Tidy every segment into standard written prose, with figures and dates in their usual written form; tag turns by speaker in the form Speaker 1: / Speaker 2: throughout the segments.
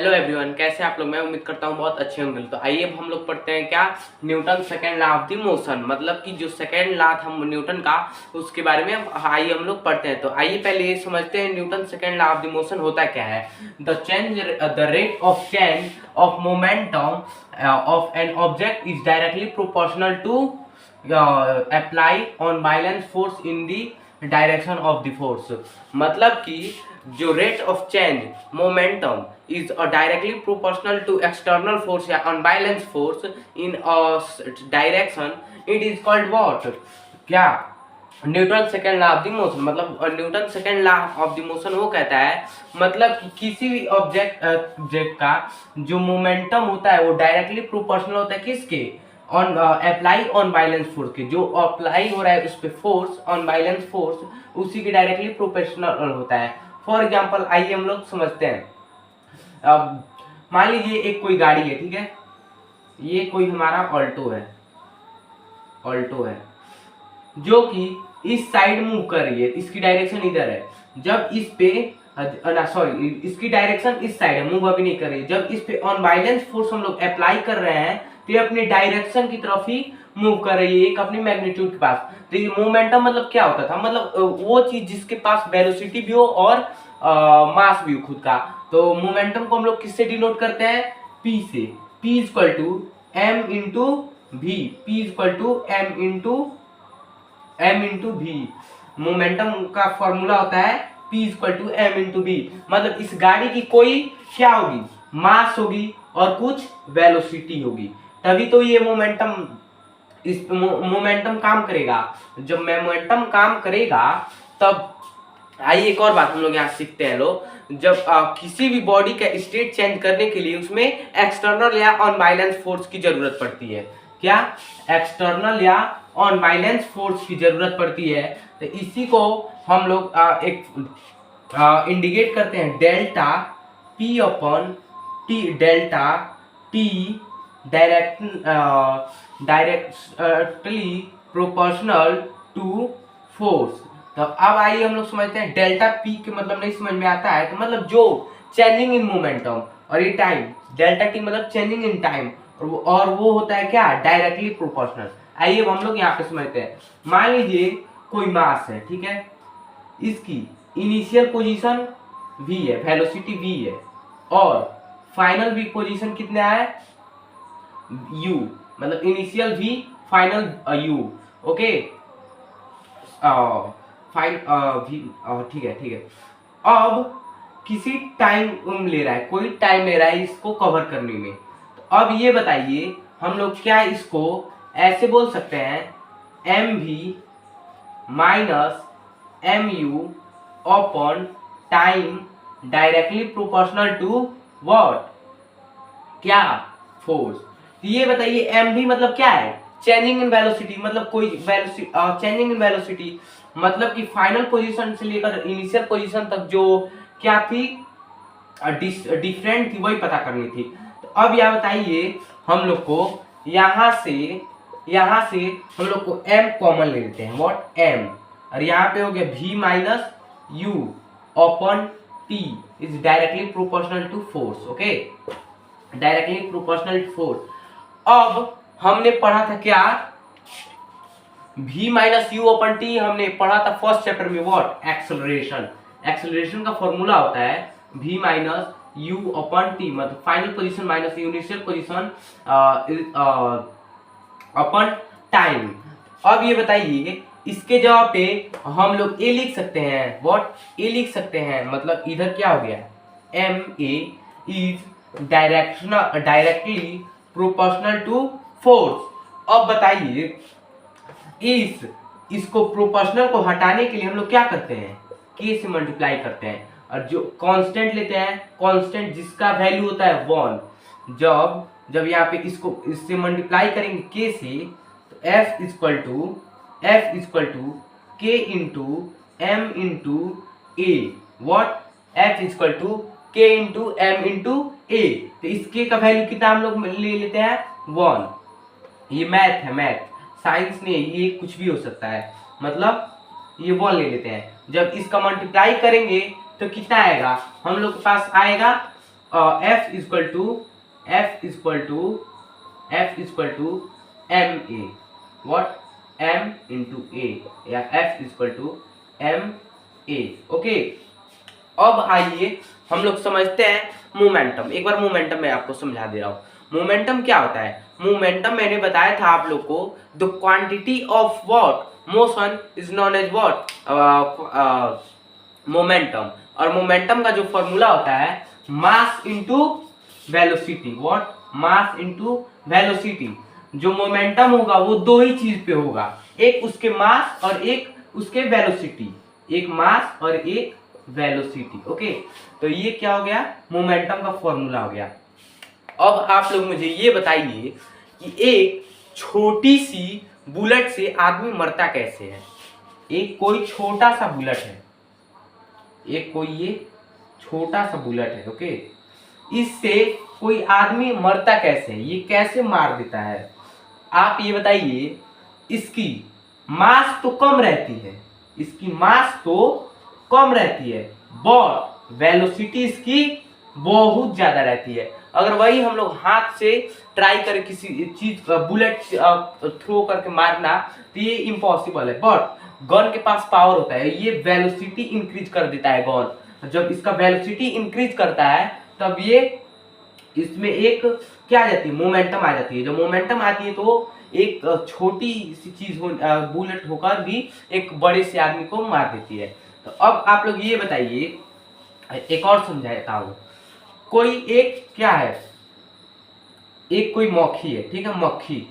Speaker 1: Hello everyone, कैसे आप लोग। मैं उम्मीद करता हूँ बहुत अच्छे होंगे। तो आइए अब हम लोग पढ़ते हैं क्या, Newton second law of the motion. मतलब कि जो सेकेंड लॉ था न्यूटन का, उसके बारे में आइए हम लोग पढ़ते हैं। तो आइए पहले ये समझते हैं Newton second law of the motion होता क्या है। The rate of change of momentum of an object is directly proportional to apply on violence force in the direction of the force. मतलब कि जो rate of change momentum is directly proportional to external force या unbalance force in direction, it is called what, क्या, Newton second law of the motion. मतलब Newton second law of the motion वो कहता है, मतलब कि किसी भी ऑब्जेक्ट का जो मोमेंटम होता है वो डायरेक्टली प्रोपोर्शनल होता है किसके, on apply on violence force के। जो अप्लाई हो रहा है उस पर फोर्स, ऑन वायलेंस फोर्स, उसी के डायरेक्टली प्रोपोर्शनल होता है। फॉर एग्जाम्पल आइए हम लोग समझते हैं। अब मान लीजिए एक कोई गाड़ी है, ठीक है, ये कोई हमारा ऑल्टो है जो कि इस साइड मूव कर रही है, इसकी डायरेक्शन इधर है। जब इस पे सॉरी, इसकी डायरेक्शन इस साइड है, मूव अभी नहीं कर रही है। जब इस पे ऑन वायलेंस फोर्स हम लोग अप्लाई कर रहे हैं तो ये अपनी डायरेक्शन की तरफ ही मूव कर रही है, एक अपनी मैग्नीट्यूड के पास। तो ये मोमेंटम मतलब क्या होता था, मतलब वो चीज जिसके पास वेलोसिटी भी हो और मास भी हो खुद का। तो मोमेंटम को हम लोग किससे डिनोट करते हैं, पी से। P equal to M into V, P equal to M into V. Momentum का फॉर्मूला होता है P equal to M into V. मतलब इस गाड़ी की कोई क्या होगी, मास होगी और कुछ वेलोसिटी होगी, तभी तो ये मोमेंटम, इस मोमेंटम काम करेगा। जब मोमेंटम काम करेगा तब, आइए एक और बात हम लोग यहाँ सीखते हैं लोग। जब किसी भी बॉडी का स्टेट चेंज करने के लिए उसमें एक्सटर्नल या ऑन वायलेंस फोर्स की जरूरत पड़ती है। क्या, एक्सटर्नल या ऑन वायलेंस फोर्स की जरूरत पड़ती है। तो इसी को हम लोग एक इंडिकेट करते हैं, delta P upon T, delta T directly proportional to force. तो अब आइए हम लोग समझते हैं डेल्टा पी के मतलब नहीं समझ में आता है तो मतलब जो चेंजिंग इन मोमेंटम और ये टाइम, डेल्टा टी मतलब चेंजिंग इन टाइम, और वो होता है क्या, डायरेक्टली प्रोपोर्शनल। आइए हम लोग यहाँ पे समझते हैं। मान लीजिए कोई मास है, ठीक है, इसकी इनिशियल पोजीशन v है, वेलोसिटी v है, और फाइनल v पोजीशन कितना है, u, मतलब initial v final u। Okay, fine ठीक है। अब किसी टाइम ले रहा है, कोई टाइम ले रहा है इसको कवर करने में। तो अब ये बताइए हम लोग क्या इसको ऐसे बोल सकते हैं, M V minus M U upon time directly proportional to what, क्या, फोर्स। तो ये बताइए एम वी मतलब क्या है, चेंजिंग इन वेलोसिटी। मतलब कोई वेलोसिटी, चेंजिंग इन वेलोसिटी मतलब कि फाइनल पोजीशन से लेकर इनिशियल पोजीशन तक जो क्या थी, डिफरेंट थी, वही पता करनी थी। तो अब यह बताइए हम लोग को यहाँ से हम लोग को m कॉमन ले लेते हैं, व्हाट, m, और यहाँ पे हो गया v minus U upon t is directly proportional to force. Okay, directly proportional to force. अब हमने पढ़ा था क्या, v minus U upon t हमने पढ़ा था फर्स्ट चैप्टर में, व्हाट, एक्सेलरेशन। एक्सेलरेशन का फॉर्मूला होता है v minus U upon T, मतलब final position minus initial position upon time. अब ये बताइए इसके जवाब पे हम लोग ए लिख सकते हैं, व्हाट, ए लिख सकते हैं। मतलब इधर क्या हो गया, M A is directly proportional to force. अब बताइए इसको प्रोपोर्शनल को हटाने के लिए हम लोग क्या करते हैं, के से मल्टीप्लाई करते हैं, और जो कांस्टेंट लेते हैं, कांस्टेंट जिसका वैल्यू होता है 1। जब यहाँ पे इसको इससे मल्टीप्लाई करेंगे के से, तो f equal to K into M into A, what, f equal to K into M into A. तो इसके का वैल्यू कितना हम लोग ले लेते हैं, 1। ये मैथ है, मैथ, साइंस नहीं, ये कुछ भी हो सकता है, मतलब ये 1 ले लेते हैं। जब इसका मल्टीप्लाई करेंगे तो कितना आएगा, हम लोग के पास आएगा F equal to M A, what, M into A, या F equal to M A. Okay, अब आइए हम लोग समझते हैं मोमेंटम। एक बार मोमेंटम मैं आपको समझा दे रहा हूँ। मोमेंटम क्या होता है? मोमेंटम मैंने बताया था आप लोग को, the quantity of what motion is known as what momentum. और मोमेंटम का जो फॉर्मूला होता है mass into velocity, what, mass into velocity. जो मोमेंटम होगा वो दो ही चीज पे होगा, एक उसके मास और एक उसके वेलोसिटी, एक मास और एक वेलोसिटी। ओके, तो ये क्या हो गया? मोमेंटम का फॉर्मूला हो गया। अब आप लोग मुझे ये बताइए कि एक छोटी सी बुलेट से आदमी मरता कैसे है? एक कोई छोटा सा बुलेट है, एक कोई ये छोटा सा बुलेट है, ओके, इससे कोई आदमी मरता कैसे है? ये कैसे मार देता है? आप ये बताइए। इसकी मास तो कम रहती है, इसकी मास तो कम रहती है, बट वेलोसिटी इसकी बहुत ज्यादा रहती है। अगर वही हम लोग हाथ से ट्राई करें किसी चीज बुलेट थ्रो करके मारना, तो ये इम्पॉसिबल है। बट गन के पास पावर होता है, ये वेलोसिटी इंक्रीज कर देता है गन। जब इसका वेलोसिटी इंक्रीज करता है तब ये इसमें एक क्या आ जाती है? मोमेंटम आ जाती है। जब मोमेंटम आती है तो एक छोटी सी चीज बुलेट होकर भी एक बड़े से आदमी को मार देती है। तो अब आप लोग ये बताइए, एक और समझाता हूं। कोई एक क्या है, एक कोई मक्खी है, ठीक है, मक्खी।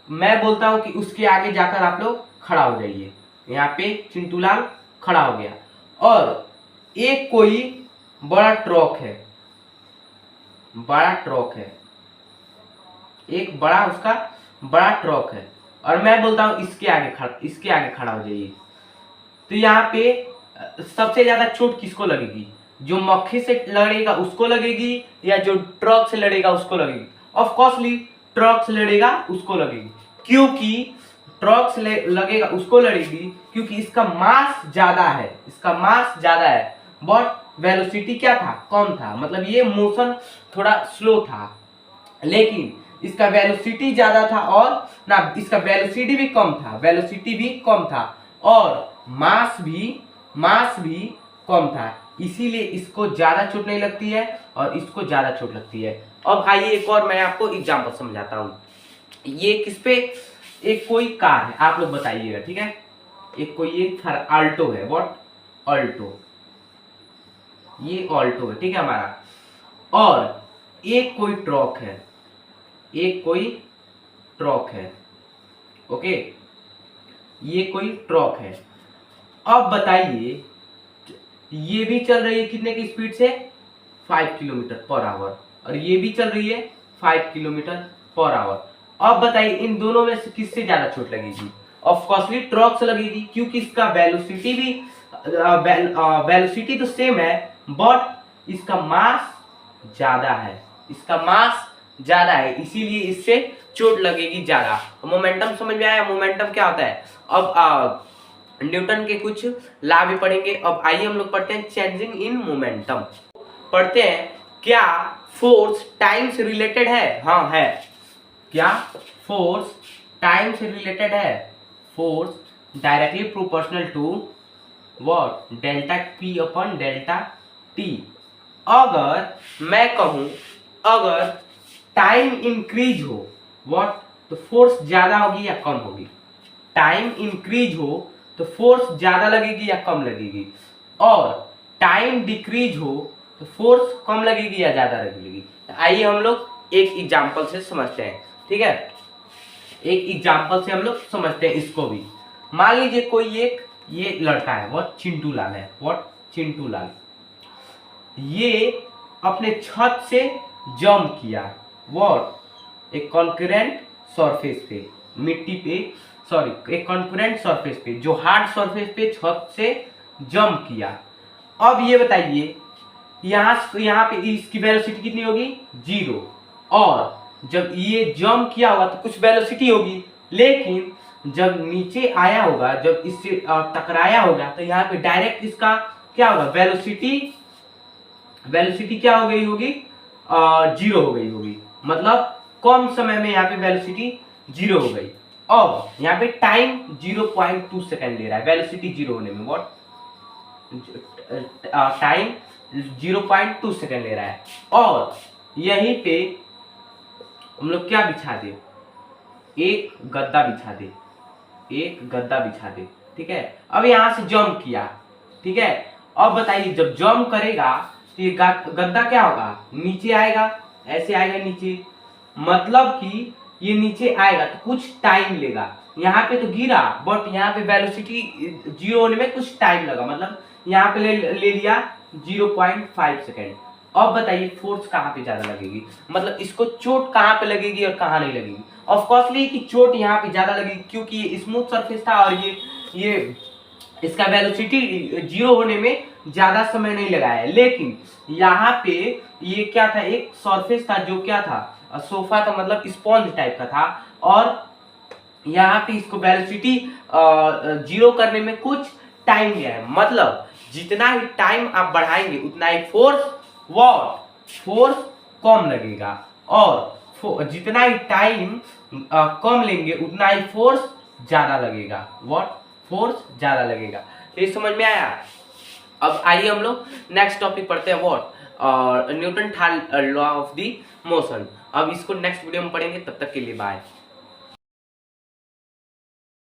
Speaker 1: मैं बोलता हूं कि उसके आगे जाकर आप लोग खड़ा हो जाइए। यहाँ पे चिंटूलाल खड़ा हो गया। और एक कोई बड़ा ट्रक है, बड़ा ट्रक है, एक बड़ा उसका बड़ा ट्रक है, और मैं बोलता हूं इसके आगे खड़ा हो जाइए। तो यहाँ पे सबसे ज्यादा चोट किसको लगेगी? जो मक्खी से लड़ेगा उसको लगेगी, या जो ट्रक से लड़ेगा उसको लगेगी? ऑफ कोर्सली ट्रक से लड़ेगा उसको लगेगी। क्योंकि ट्रक से लगेगा उसको लड़ेगी क्योंकि इसका मास ज्यादा है, इसका मास ज्यादा है, बट वेलोसिटी क्या था? कम था। मतलब ये मोशन थोड़ा स्लो था, लेकिन इसका वेलोसिटी ज्यादा था, और ना इसका वेलोसिटी भी कम था, वेलोसिटी भी कम था, और मास भी कम था। इसीलिए इसको ज्यादा चोट नहीं लगती है और इसको ज्यादा चोट लगती है। अब आइए एक और मैं आपको एग्जांपल समझाता हूं। ये किस पे? एक कोई कार है, आप लोग बताइएगा, ठीक है। एक कोई ये अल्टो है, व्हाट, अल्टो, ये ऑल्टो है, ठीक है हमारा। और एक कोई ट्रक है, एक कोई ट्रक है, ओके, ये कोई ट्रक है। अब बताइए, ये भी चल रही है कितने की स्पीड से? 5 किलोमीटर पर आवर, और ये भी चल रही है 5 किलोमीटर पर आवर। अब बताइए इन दोनों में से किससे ज्यादा चोट लगेगी? ऑफ कोर्सली ट्रक से लगेगी, क्योंकि इसका वेलोसिटी भी वेलोसिटी तो सेम है, बट इसका मास ज्यादा है, इसका मास ज्यादा है, इसीलिए इससे चोट लगेगी ज्यादा। मोमेंटम समझ में आया? मोमेंटम क्या होता है? अब न्यूटन के कुछ लॉ भी पढ़ेंगे। अब आइए हम लोग पढ़ते हैं चेंजिंग इन मोमेंटम। पढ़ते हैं, क्या फोर्स टाइम से रिलेटेड है? हाँ है। क्या फोर्स टाइम से रिलेटेड है? Force directly proportional to what? Delta P upon delta T. अगर मैं कहूं, अगर टाइम इंक्रीज हो, व्हाट, तो फोर्स ज्यादा होगी या कम होगी? टाइम इंक्रीज हो तो फोर्स ज्यादा लगेगी या कम लगेगी? और टाइम डिक्रीज हो तो फोर्स कम लगेगी या ज्यादा लगेगी? आइए हम लोग एक एग्जांपल से समझते हैं, ठीक है। एक एग्जांपल से हम लोग समझते हैं इसको भी। मान लीजिए कोई एक ये लड़का है, वो चिंटू लाल है, व्हाट, चिंटू लाल। ये अपने छत से जंप किया, व्हाट, एक कॉन्करेंट सरफेस पे, मिट्टी पे, सॉरी, एक कॉन्करेंट सरफेस पे, जो हार्ड सरफेस पे छत से जंप किया। अब ये बताइए, यहाँ पे इसकी वेलोसिटी कितनी होगी? 0। और जब ये जंप किया होगा तो कुछ वेलोसिटी होगी, लेकिन जब नीचे आया होगा, जब इससे टकराया होगा, तो यहाँ पे डायरेक्ट इसका क्या होगा? वेलोसिटी वेलोसिटी क्या हो गई होगी, 0 हो गई होगी, मतलब कम समय में यहाँ पे वेलोसिटी 0 हो गई। अब यहाँ पे टाइम 0.2 सेकेंड ले रहा है वेलोसिटी 0 होने में, व्हाट टाइम 0.2 सेकेंड ले रहा है। और यहीं पे हम लोग क्या बिछा दे, एक गद्दा बिछा दे, एक गद्दा बिछा दे, ठीक है। अब यहां से जंप किया, ठीक है। अब बताइए जब जंप करेगा तो ये गद्दा क्या होगा, नीचे आएगा, ऐसे आएगा नीचे, मतलब कि ये नीचे आएगा तो कुछ टाइम लेगा। यहाँ पे तो गिरा बट यहाँ पे वेलोसिटी 0 होने में कुछ टाइम लगा, मतलब यहाँ पे ले लिया 0.5 सेकेंड। अब बताइए फोर्स कहाँ पे ज्यादा लगेगी, मतलब इसको चोट कहाँ पे लगेगी और कहाँ नहीं लगेगी। ऑफ कोर्सली कि चोट यहाँ पे ज्यादा लगेगी क्योंकि ये स्मूथ सरफेस था और ये इसका वेलोसिटी 0 होने में ज्यादा समय नहीं लगा है। लेकिन यहाँ पे ये क्या था, एक सरफेस था जो क्या था, सोफा था, मतलब स्पॉन्ज टाइप का था, और यहाँ पे इसको वेलोसिटी 0 करने में कुछ टाइम लिया है। मतलब जितना ही टाइम आप बढ़ाएंगे उतना ही फोर्स कम लगेगा, और जितना ही टाइम कम लेंगे उतना ही फोर्स ज्यादा लगेगा, फोर्स ज्यादा लगेगा। तो ये समझ में आया। अब आइए हम लोग नेक्स्ट टॉपिक पढ़ते हैं, Newton third law of the motion. अब इसको नेक्स्ट वीडियो में पढ़ेंगे, तब तक के लिए बाय।